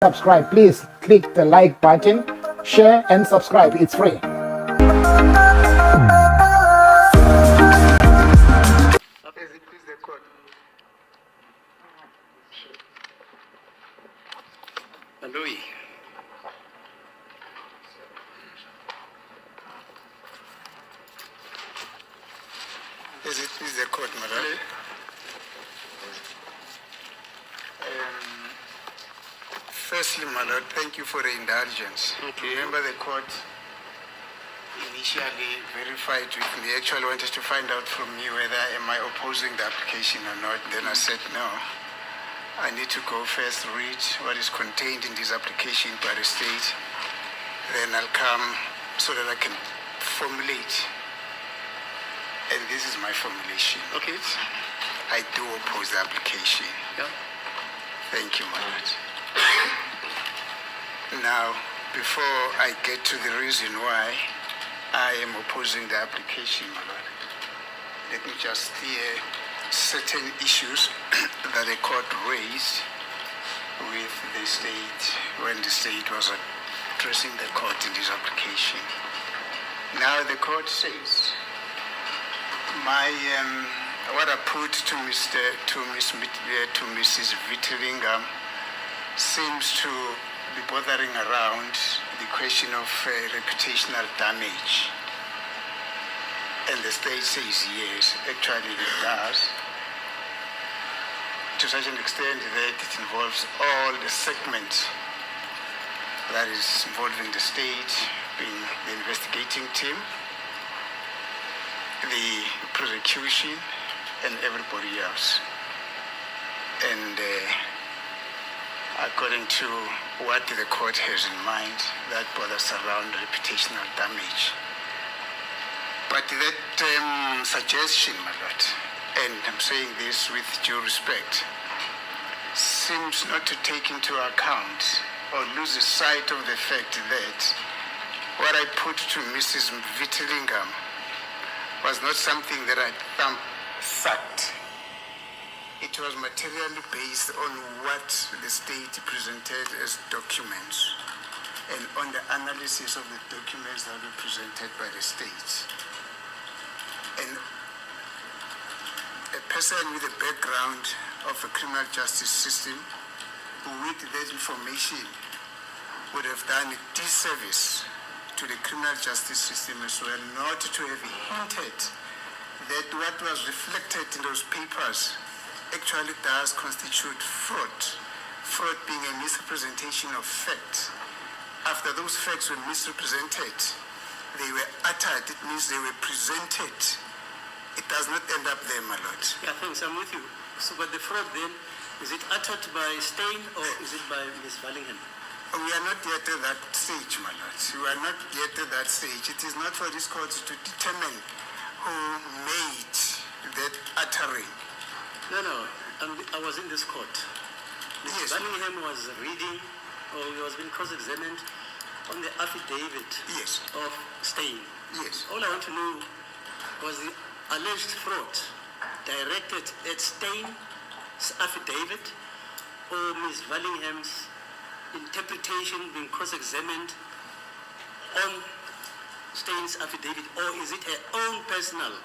subscribe, please click the like button, share and subscribe. It's free. Louis. Is it please the court, madam? Firstly, my lord, thank you for the indulgence. Okay. Remember the court initially verified with me, actually wanted to find out from me whether am I opposing the application or not. Then I said no. I need to go first read what is contained in this application by the state. Then I'll come so that I can formulate. And this is my formulation. Okay. I do oppose the application. Yeah. Thank you, my lord. Now, before I get to the reason why I am opposing the application, my lord, let me just clear certain issues that the court raised with the state when the state was addressing the court in this application. Now the court says what I put to Mrs. Vittelingham seems to be bothering around the question of reputational damage. And the state says yes, actually it does, to such an extent that it involves all the segments that is involving the state, being the investigating team, the prosecution, and everybody else. And according to what the court has in mind, that bothers around reputational damage. But that suggestion, my lord, and I'm saying this with due respect, seems not to take into account or lose sight of the fact that what I put to Mrs. Vittelingham was not something that I thumped. It was materially based on what the state presented as documents and on the analysis of the documents that were presented by the state. And a person with a background of a criminal justice system who with that information would have done a disservice to the criminal justice system as well, not to have hinted that what was reflected in those papers actually does constitute fraud. Fraud being a misrepresentation of fact. After those facts were misrepresented, they were uttered, it means they were presented. It does not end up there, my lord. Yeah, thanks, I'm with you. So, but the fraud then, is it uttered by Stein or is it by Ms. Vallingham? We are not yet at that stage, my lord. We are not yet at that stage. It is not for this court to determine who made that uttering. No, I was in this court. Ms. Vallingham was reading, or he was being cross-examined on the affidavit of Stein. Yes. All I want to know was the alleged fraud directed at Stein's affidavit or Ms. Vallingham's interpretation being cross-examined on Stein's affidavit, or is it her own personal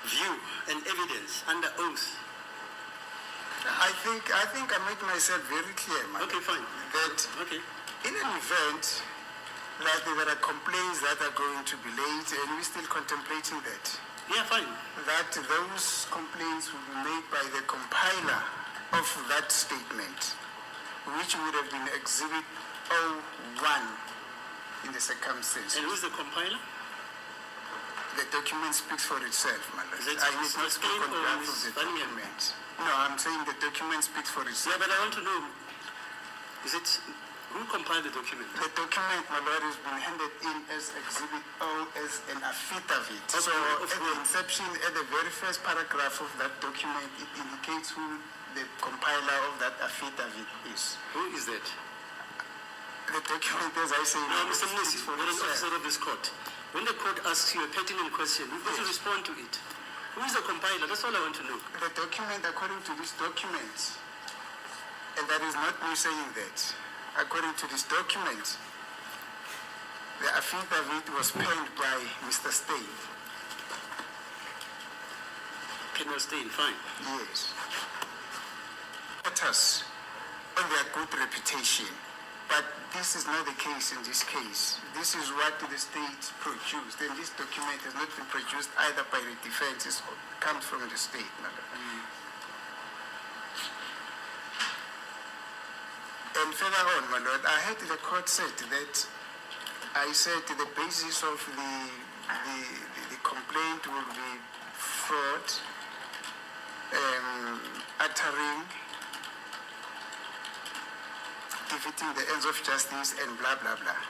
view and evidence under oath? I think I made myself very clear, man. Okay, fine. That in an event that there are complaints that are going to be late, and we're still contemplating that. Yeah, fine. That those complaints will be made by the compiler of that statement, which would have been Exhibit 01 in the circumstances. And who's the compiler? The document speaks for itself, my lord. I need not speak on behalf of the document. No, I'm saying the document speaks for itself. Yeah, but I want to know, who compiled the document? The document, my lord, has been handed in as Exhibit O as an affidavit. Okay, so at the inception, at the very first paragraph of that document, it indicates who the compiler of that affidavit is. Who is that? The document, as I say, no, Mr. MNISI, you're an officer of this court. When the court asks you a pertinent question, you've got to respond to it. Who is the compiler? That's all I want to know. The document, according to this document, And that is not me saying that. According to this document, the affidavit was penned by Mr. Stein. Penal Stein, fine. Yes. Us on their good reputation. But this is not the case in this case. This is what the state produced. And this document has not been produced either by the defense, it comes from the state. And further on, my lord, I heard the court said that I said the basis of the complaint will be fraud, uttering, defeating the ends of justice, and blah blah blah.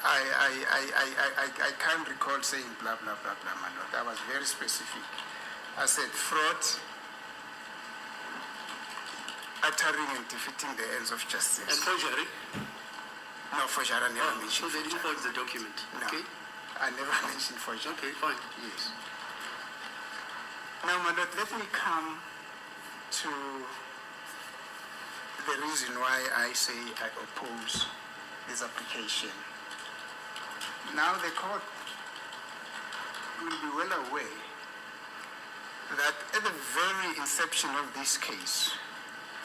I can't recall saying blah blah blah blah, my lord. I was very specific. I said fraud, uttering and defeating the ends of justice. And forgery? No, forgery, I never So mentioned they didn't forgery. forge the document? No, Okay. I never mentioned forgery. Okay, fine. Yes. Now, my lord, let me come to the reason why I say I oppose this application. Now, the court will be well aware that at the very inception of this case,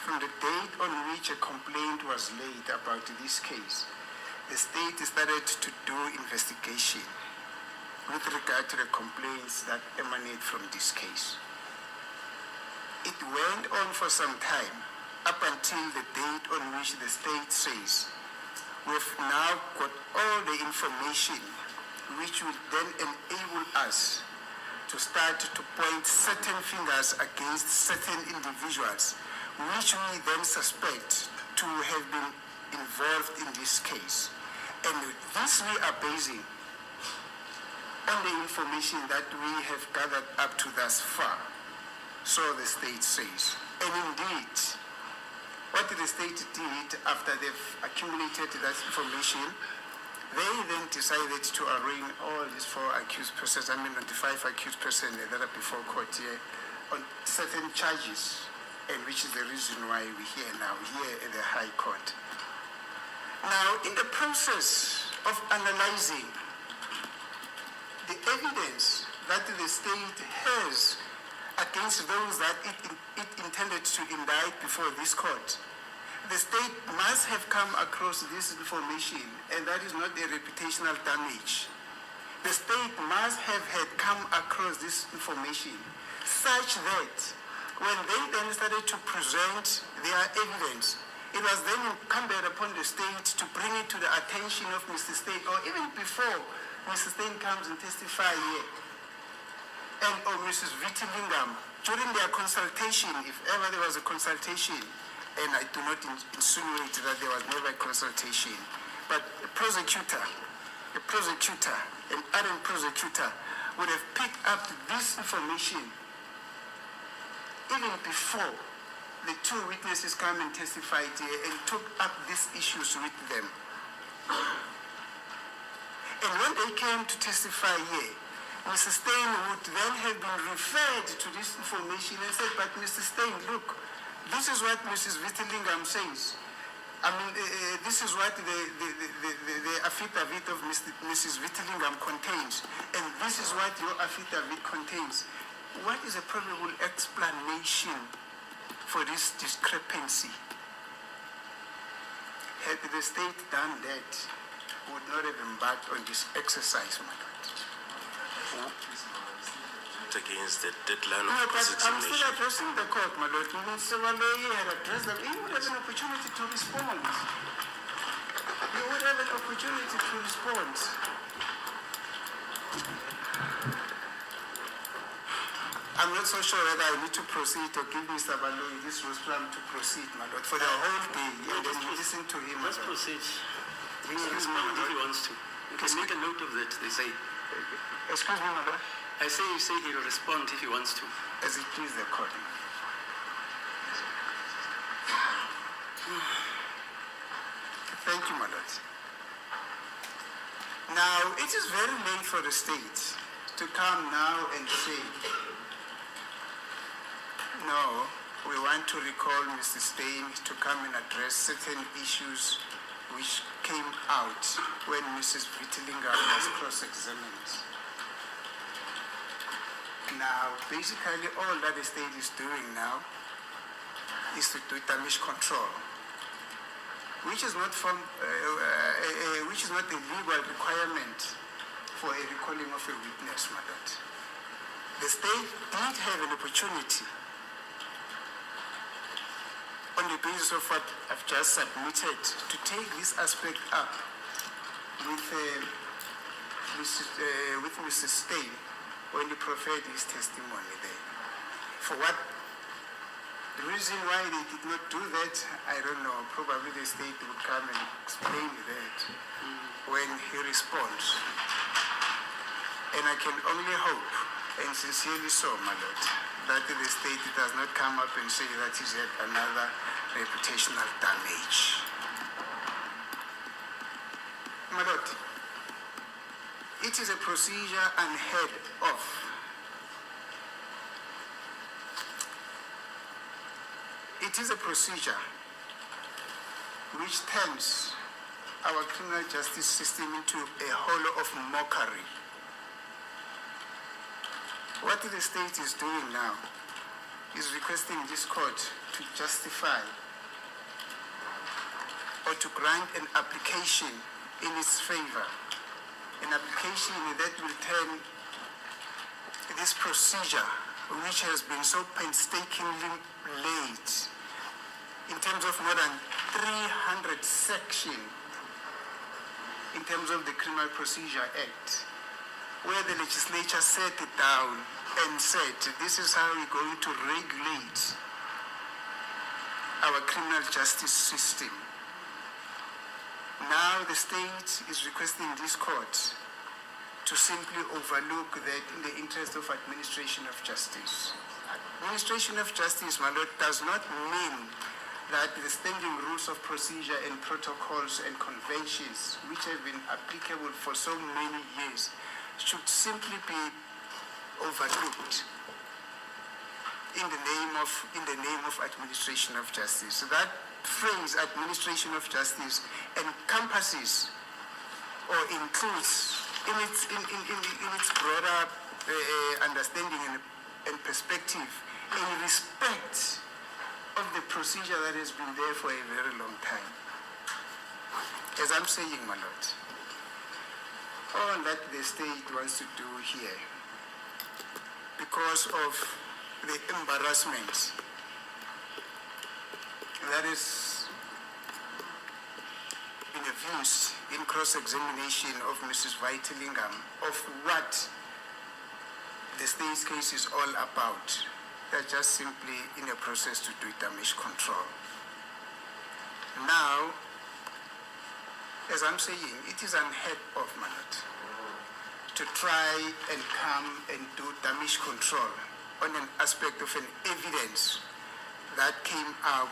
from the date on which a complaint was laid about this case, the state started to do investigation with regard to the complaints that emanate from this case. It went on for some time, up until the date on which the state says, we've now got all the information which will then enable us to start to point certain fingers against certain individuals, which we then suspect to have been involved in this case. And this we are basing on the information that we have gathered up to thus far. So the state says. And indeed, what the state did after they've accumulated that information, they then decided to arraign all these 4 accused persons, the 5 accused persons that are before court here, on certain charges, and which is the reason why we're here now, here at the High Court. Now, in the process of analyzing the evidence that the state has against those that it intended to indict before this court, the state must have come across this information, and that is not a reputational damage. The state must have had come across this information such that when they then started to present their evidence, it was then incumbent upon the state to bring it to the attention of Mr. Stein, or even before Mr. Stein comes and testify here, and or Mrs. Vitti-Lingam, during their consultation, if ever there was a consultation, and I do not insinuate that there was never a consultation, but a prosecutor, an ardent prosecutor would have picked up this information even before the 2 witnesses come and testified here and took up these issues with them. And when they came to testify here, Mr. Stein would then have been referred to this information and said, but Mr. Stein, look, this is what Mrs. Vitti-Lingam says. I mean, this is what the affidavit of Mrs. Vitti-Lingam contains, and this is what your affidavit contains. What is a probable explanation for this discrepancy? Had the state done that, would not have embarked on this exercise, my lord. Against the deadline No, of but I'm still cross-examination. addressing the court, my lord. Even Sewaloyi had addressed them. He would have an opportunity to respond. He would have an opportunity to respond. I'm not so sure whether I need to proceed or give Mr. Baloyi this response to proceed, my lord, for the whole day, and then listen to him. Let's proceed. He will Excuse me, respond my if he lord. wants to. You can make a note of that, they say. Excuse me, my lord. I say you say he'll respond if he wants to. As it please the court. Thank you, my lord. Now, it is very late for the state to come now and say, no, we want to recall Mr. Stein to come and address certain issues which came out when Mrs. Vittilinga was cross-examined. Now, basically all that the state is doing now is to do damage control, which is not a legal requirement for a recalling of a witness, my lord. The state did have an opportunity on the basis of what I've just submitted to take this aspect up with Mr. Stein when he preferred his testimony there. For what reason why they did not do that, I don't know. Probably the state would come and explain that when he responds. And I can only hope, and sincerely so, my lord, that the state does not come up and say that is yet another reputational damage. My lord, it is a procedure unheard of. It is a procedure which turns our criminal justice system into a hollow of mockery. What the state is doing now is requesting this court to justify or to grant an application in its favor, an application that will turn this procedure, which has been so painstakingly laid in terms of more than 300 sections in terms of the Criminal Procedure Act, where the legislature sat it down and said, this is how we're going to regulate our criminal justice system. Now the state is requesting this court to simply overlook that in the interest of administration of justice. Administration of justice, my lord, does not mean that the standing rules of procedure and protocols and conventions which have been applicable for so many years should simply be overlooked in the name of administration of justice. So that phrase, administration of justice, encompasses or includes in its broader understanding and perspective in respect of the procedure that has been there for a very long time. As I'm saying, my lord, all that the state wants to do here, because of the embarrassment that is been abused in cross-examination of Mrs. Vittilinga of what the state's case is all about, they're just simply in a process to do damage control. Now, as I'm saying, it is unheard of, my lord, to try and come and do damage control on an aspect of an evidence that came up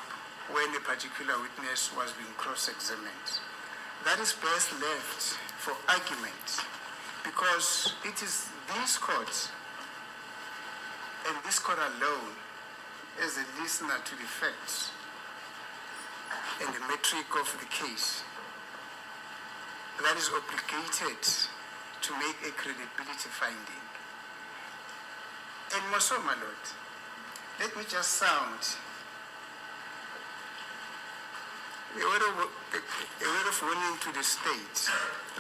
when a particular witness was being cross-examined. That is best left for argument, because it is these courts and this court alone, as a listener to the facts and the metric of the case, that is obligated to make a credibility finding. And more so, my lord, let me just sound a word of warning to the state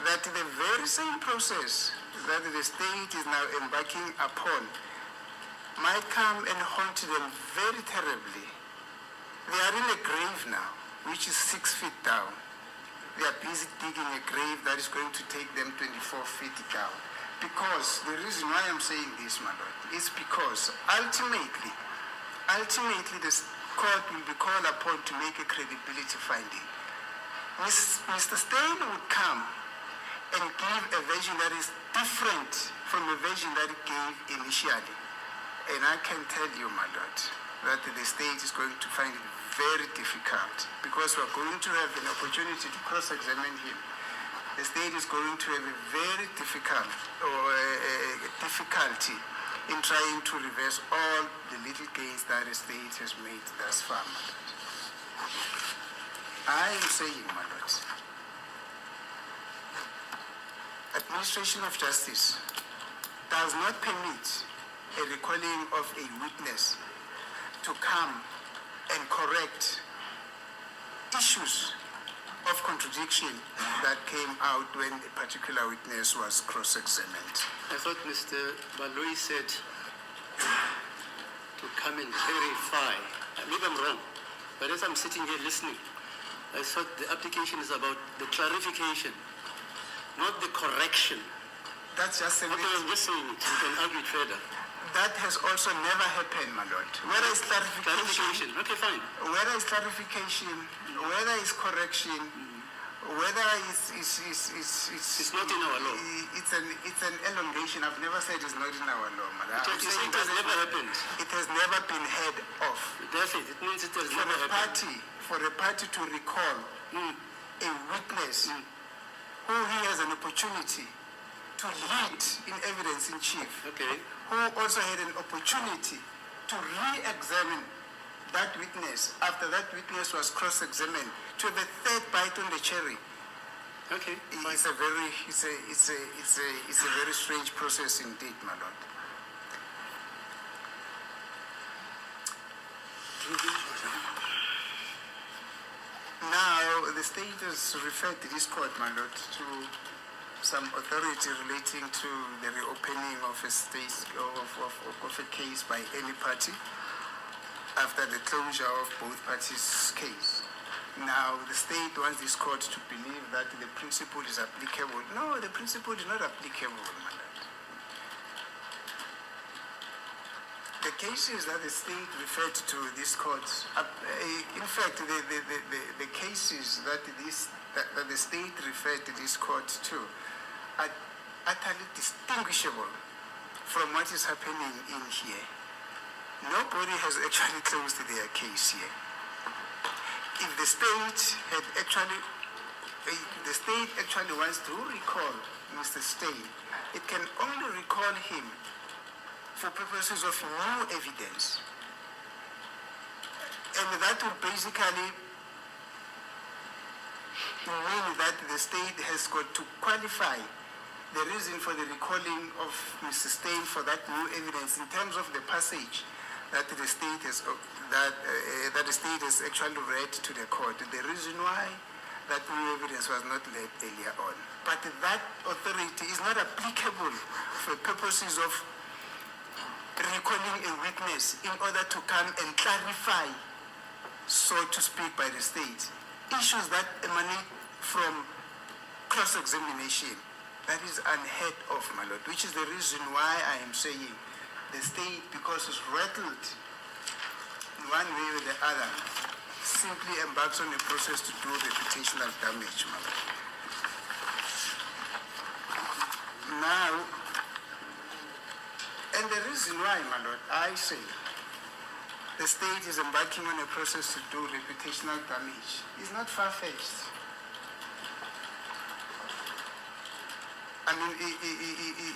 that the very same process that the state is now embarking upon might come and haunt them very terribly. They are in a grave now, which is 6 feet down. They are busy digging a grave that is going to take them 24 feet down. Because the reason why I'm saying this, my lord, is because ultimately the court will be called upon to make a credibility finding. Mr. Stein would come and give a version that is different from the version that he gave initially. And I can tell you, my lord, that the state is going to find it very difficult, because we're going to have an opportunity to cross-examine him. The state is going to have a very difficulty in trying to reverse all the little gains that the state has made thus far, my lord. I am saying, my lord, administration of justice does not permit a recalling of a witness to come and correct issues of contradiction that came out when a particular witness was cross-examined. I thought Mr. Baloi said to come and clarify. Maybe I'm wrong, but as I'm sitting here listening, I thought the application is about the clarification, not the correction. That's just a Okay, I'm just saying it. You can argue it further. That has also never happened, my lord. Whether it's clarification, Okay, fine. whether it's clarification, whether it's correction, whether it's not in our law. It's an elongation. I've never said it's not in our law, madam. It has never happened. It has never been heard of. That's it. It means it has For never a happened. party to recall a witness who he has an opportunity to lead in evidence in chief, Okay. who also had an opportunity to re-examine that witness after that witness was cross-examined, to have a third bite on the cherry. Okay. Fine. It's a very strange process indeed, my lord. Now, the state has referred this court, my lord, to some authority relating to the reopening of a state of a case by any party after the closure of both parties' case. Now, the state wants this court to believe that the principle is applicable. No, the principle is not applicable, my lord. The cases that the state referred to this court, in fact, the cases that the state referred to this court to are utterly distinguishable from what is happening in here. Nobody has actually closed their case here. If the state actually wants to recall Mr. Steyn, it can only recall him for purposes of new evidence. And that would basically mean that the state has got to qualify the reason for the recalling of Mr. Steyn for that new evidence in terms of the passage that the state has that the state has actually read to the court. The reason why that new evidence was not read earlier on. But that authority is not applicable for purposes of recalling a witness in order to come and clarify, so to speak, by the state, issues that emanate from cross-examination. That is unheard of, my lord, which is the reason why I am saying the state, because it's rattled in one way or the other, simply embarks on a process to do reputational damage, my lord. Now, and the reason why, my lord, I say the state is embarking on a process to do reputational damage is not far-fetched. I mean, it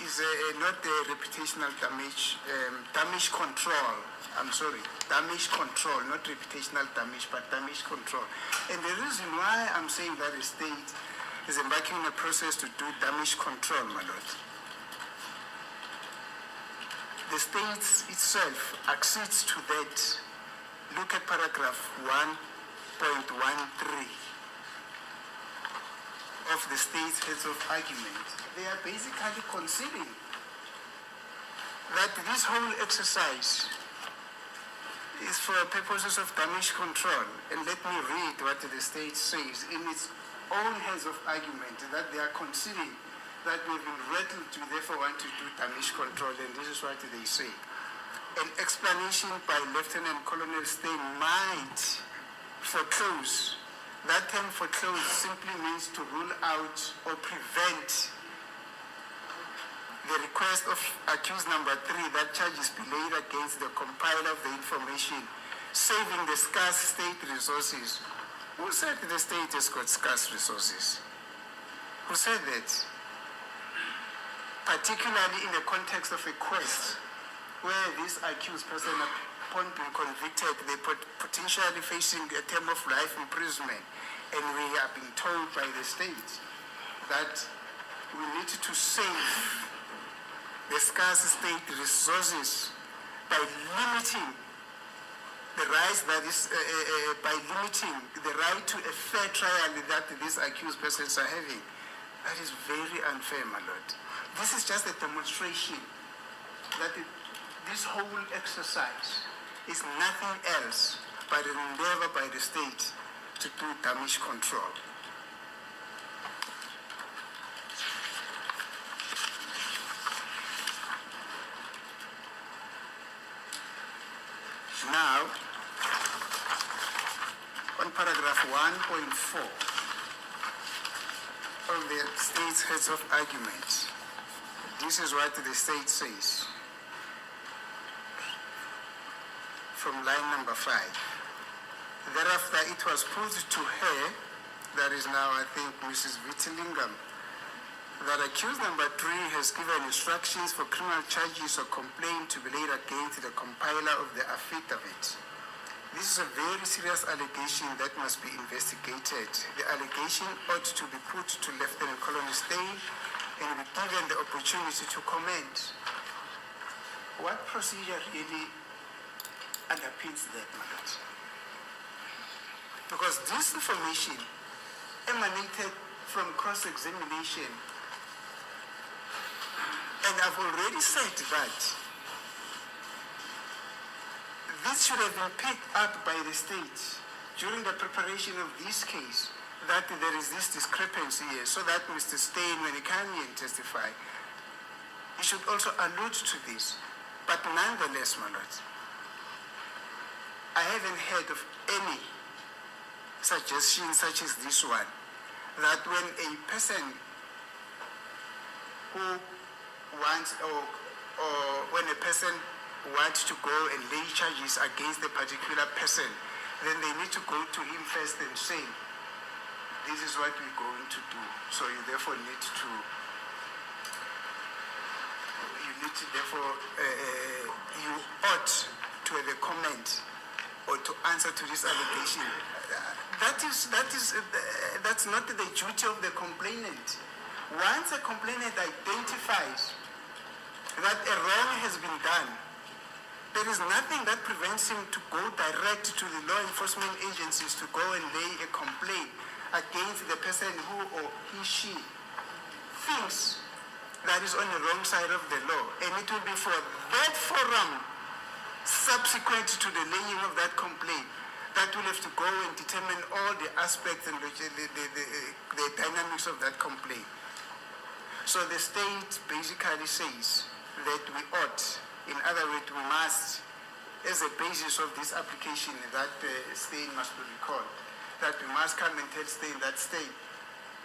is not the reputational damage, damage control. I'm sorry, damage control, not reputational damage, but damage control. And the reason why I'm saying that the state is embarking on a process to do damage control, my lord, the state itself accedes to that. Look at paragraph 1.13 of the state's heads of argument. They are basically conceding that this whole exercise is for purposes of damage control. And let me read what the state says in its own heads of argument, that they are conceding that we've been rattled to therefore want to do damage control, and this is what they say. An explanation by Lieutenant Colonel Steyn might foreclose. That term foreclose simply means to rule out or prevent the request of accused number 3 that charges be laid against the compiler of the information, saving the scarce state resources. Who said the state has got scarce resources? Who said that? Particularly in the context of a quest where this accused person, upon being convicted, they potentially facing a term of life imprisonment, and we are being told by the state that we need to save the scarce state resources by limiting the rights that is, by limiting the right to a fair trial that these accused persons are having. That is very unfair, my lord. This is just a demonstration that this whole exercise is nothing else but an endeavor by the state to do damage control. Now, on paragraph 1.4 of the state's heads of argument, this is what the state says from line number 5. Thereafter, it was put to her, that is now, I think, Mrs. Vittilingam, that accused number 3 has given instructions for criminal charges or complaint to be laid against the compiler of the affidavit. This is a very serious allegation that must be investigated. The allegation ought to be put to Lieutenant Colonel Stein and be given the opportunity to comment. What procedure really underpins that, Madam? Because this information emanated from cross-examination. And I've already said that this should have been picked up by the state during the preparation of this case, that there is this discrepancy here, so that Mr. Stein, when he came here and testify, he should also allude to this. But nonetheless, my lord, I haven't heard of any suggestion such as this one, that when a person who wants, or when a person wants to go and lay charges against a particular person, then they need to go to him first and say, this is what we're going to do. So you therefore need to, you ought to have a comment or to answer to this allegation. That's not the duty of the complainant. Once a complainant identifies that a wrong has been done, there is nothing that prevents him to go direct to the law enforcement agencies to go and lay a complaint against the person who or he, she thinks that is on the wrong side of the law. And it will be for that forum, subsequent to the laying of that complaint, that will have to go and determine all the aspects and the dynamics of that complaint. So the state basically says that we ought, in other words, we must, as a basis of this application, that Stein must be recalled, that we must come and tell Stein that Stein,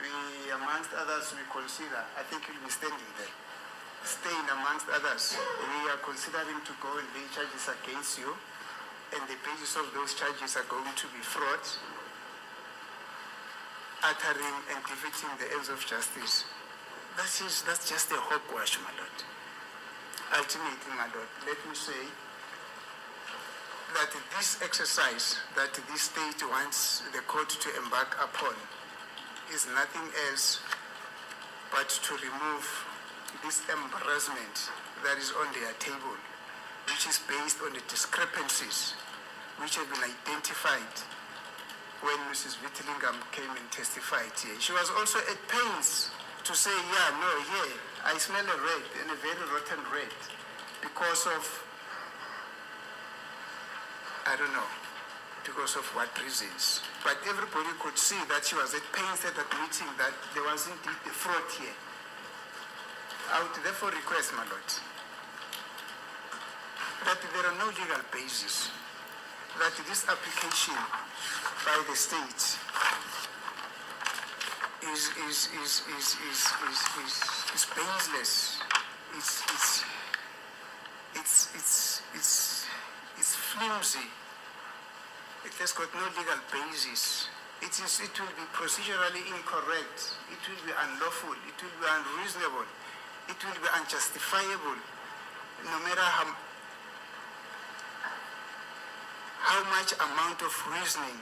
we, amongst others, we consider, I think he'll be standing there, Stein, amongst others, we are considering to go and lay charges against you, and the basis of those charges are going to be fraud, uttering and defeating the ends of justice. That's just a hogwash, my lord. Ultimately, my lord, let me say that this exercise that this state wants the court to embark upon is nothing else but to remove this embarrassment that is on their table, which is based on the discrepancies which have been identified when Mrs. Vittilingam came and testified here. She was also at pains to say, yeah, no, yeah, I smell a rat, and a very rotten rat, because of, I don't know, because of what reasons. But everybody could see that she was at pains at admitting that there was indeed a fraud here. I would therefore request, my lord, that there are no legal basis that this application by the state is baseless. It's flimsy. It has got no legal basis. It will be procedurally incorrect. It will be unlawful. It will be unreasonable. It will be unjustifiable, no matter how much amount of reasoning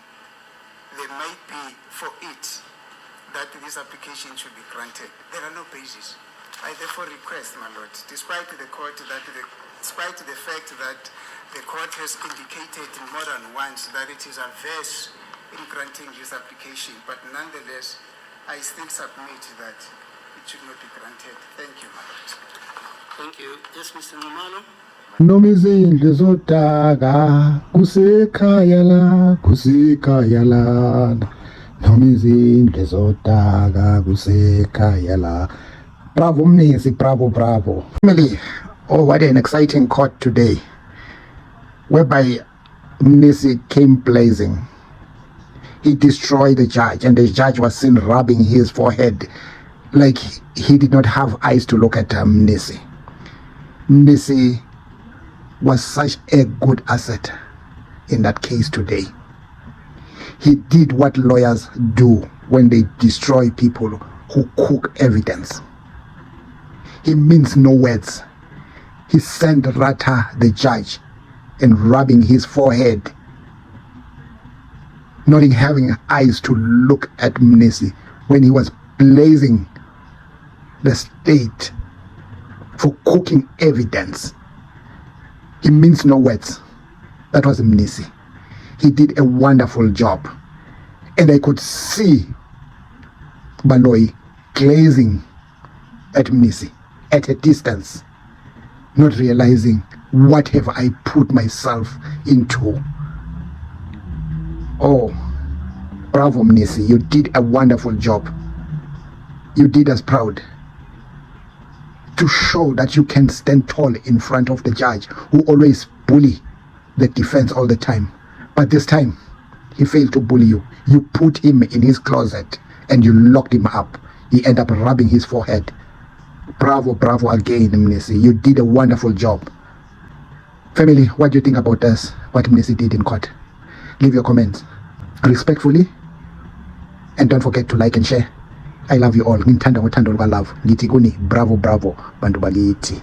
there might be for it that this application should be granted. There are no basis. I therefore request, my lord, despite the fact that the court has indicated more than once that it is averse in granting this application, but nonetheless, I still submit that it should not be granted. Thank you, my lord. Thank you. Yes, Mr. Numalo. Noma izindlu zodaka kusekhaya la noma izindlu zodaka kusekhaya la. Bravo MNISI, bravo. Family, oh, what an exciting court today, whereby MNISI came blazing. He destroyed the judge, and the judge was seen rubbing his forehead like he did not have eyes to look at MNISI. MNISI was such a good asset in that case today. He did what lawyers do when they destroy people who cook evidence. He means no words. He sent Rata, the judge, and rubbing his forehead, not having eyes to look at MNISI when he was blazing the state for cooking evidence. He means no words. That was MNISI. He did a wonderful job. And I could see Baloyi glazing at MNISI at a distance, not realizing what have I put myself into. Oh, bravo MNISI, you did a wonderful job. You did us proud to show that you can stand tall in front of the judge who always bully the defense all the time. But this time, he failed to bully you. You put him in his closet and you locked him up. He ended up rubbing his forehead. Bravo again, MNISI. You did a wonderful job. Family, what do you think about this? What MNISI did in court? Leave your comments respectfully, and don't forget to like and share. I love you all. Ngithanda ngothando luka love. Ngithi kuni bravo bantu bakithi.